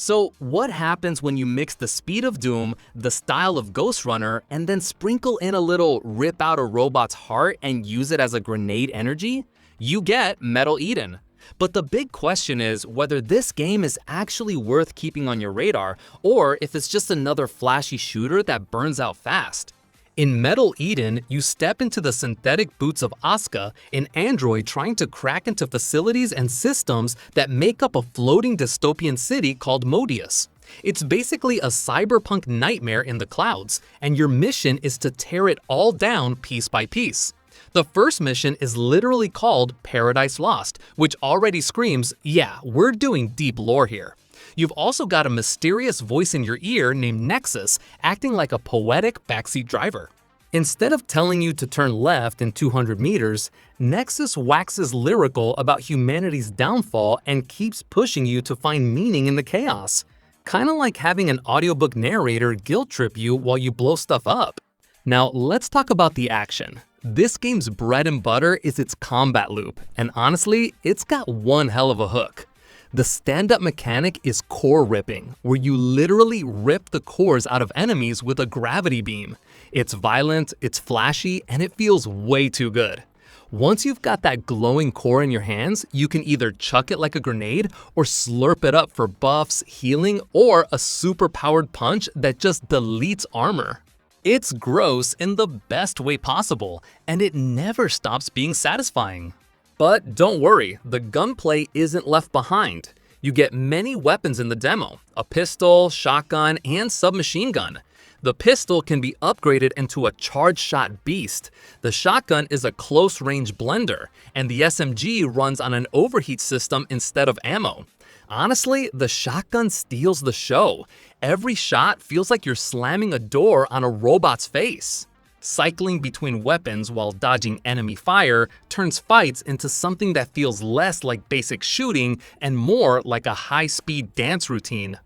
So what happens when you mix the speed of Doom, the style of Ghost Runner, and then sprinkle in a little rip out a robot's heart and use it as a grenade energy? You get Metal Eden. But the big question is whether this game is actually worth keeping on your radar, or if it's just another flashy shooter that burns out fast. In Metal Eden, you step into the synthetic boots of Aska, an android trying to crack into facilities and systems that make up a floating dystopian city called Modius. It's basically a cyberpunk nightmare in the clouds, and your mission is to tear it all down piece by piece. The first mission is literally called Paradise Lost, which already screams, yeah, we're doing deep lore here. You've also got a mysterious voice in your ear named Nexus, acting like a poetic backseat driver. Instead of telling you to turn left in 200 meters, Nexus waxes lyrical about humanity's downfall and keeps pushing you to find meaning in the chaos. Kinda like having an audiobook narrator guilt trip you while you blow stuff up. Now let's talk about the action. This game's bread and butter is its combat loop, and honestly, it's got one hell of a hook. The stand-up mechanic is core ripping, where you literally rip the cores out of enemies with a gravity beam. It's violent, it's flashy, and it feels way too good. Once you've got that glowing core in your hands, you can either chuck it like a grenade or slurp it up for buffs, healing, or a super-powered punch that just deletes armor. It's gross in the best way possible, and it never stops being satisfying. But don't worry, the gunplay isn't left behind. You get many weapons in the demo, a pistol, shotgun, and submachine gun. The pistol can be upgraded into a charged shot beast. The shotgun is a close-range blender, and the SMG runs on an overheat system instead of ammo. Honestly, the shotgun steals the show. Every shot feels like you're slamming a door on a robot's face. Cycling between weapons while dodging enemy fire turns fights into something that feels less like basic shooting and more like a high-speed dance routine.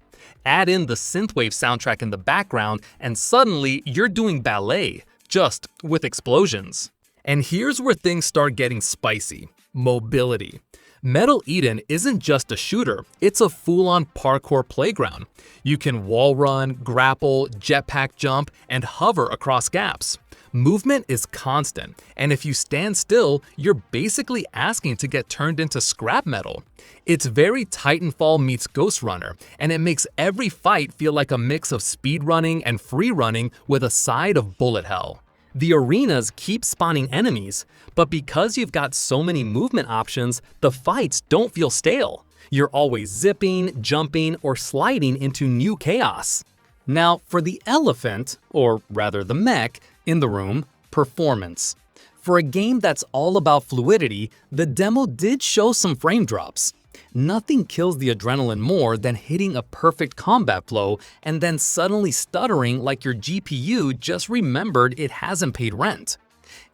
Add in the synthwave soundtrack in the background and suddenly you're doing ballet, just with explosions. And here's where things start getting spicy: mobility. Metal Eden isn't just a shooter, it's a full-on parkour playground. You can wall run, grapple, jetpack jump, and hover across gaps. Movement is constant, and if you stand still, you're basically asking to get turned into scrap metal. It's very Titanfall meets Ghost Runner, and it makes every fight feel like a mix of speedrunning and free running with a side of bullet hell. The arenas keep spawning enemies, but because you've got so many movement options, the fights don't feel stale. You're always zipping, jumping, or sliding into new chaos. Now, for the elephant, or rather the mech, in the room, performance. For a game that's all about fluidity, the demo did show some frame drops. Nothing kills the adrenaline more than hitting a perfect combat flow and then suddenly stuttering like your GPU just remembered it hasn't paid rent.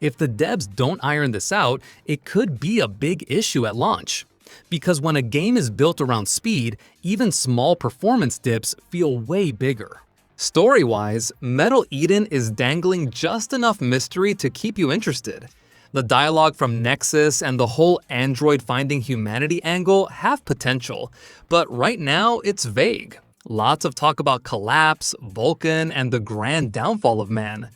If the devs don't iron this out, it could be a big issue at launch. Because when a game is built around speed, even small performance dips feel way bigger. Story-wise, Metal Eden is dangling just enough mystery to keep you interested. The dialogue from Nexus and the whole android finding humanity angle have potential, but right now it's vague. Lots of talk about collapse, Vulcan, and the grand downfall of man.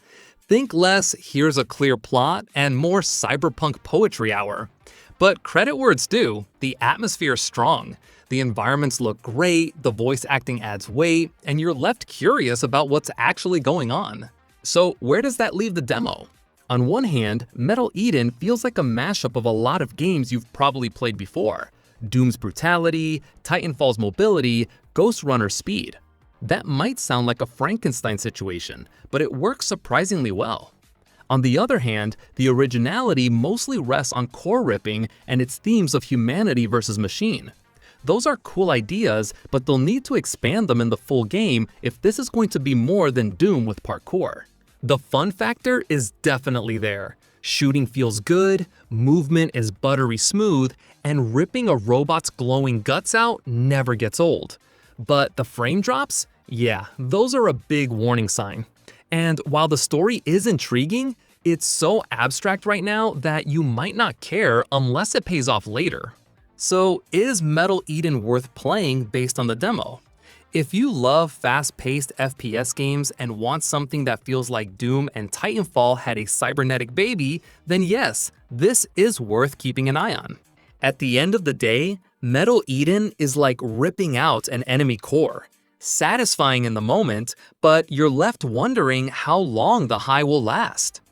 Think less, here's a clear plot, and more cyberpunk poetry hour. But credit where it's due, the atmosphere is strong. The environments look great, the voice acting adds weight, and you're left curious about what's actually going on. So where does that leave the demo? On one hand, Metal Eden feels like a mashup of a lot of games you've probably played before. Doom's brutality, Titanfall's mobility, Ghost Runner's speed. That might sound like a Frankenstein situation, but it works surprisingly well. On the other hand, the originality mostly rests on core ripping and its themes of humanity versus machine. Those are cool ideas, but they'll need to expand them in the full game if this is going to be more than Doom with parkour. The fun factor is definitely there. Shooting feels good, movement is buttery smooth, and ripping a robot's glowing guts out never gets old. But the frame drops? Yeah, those are a big warning sign. And while the story is intriguing, it's so abstract right now that you might not care unless it pays off later. So is Metal Eden worth playing based on the demo? If you love fast-paced FPS games and want something that feels like Doom and Titanfall had a cybernetic baby, then yes, this is worth keeping an eye on. At the end of the day, Metal Eden is like ripping out an enemy core. Satisfying in the moment, but you're left wondering how long the high will last.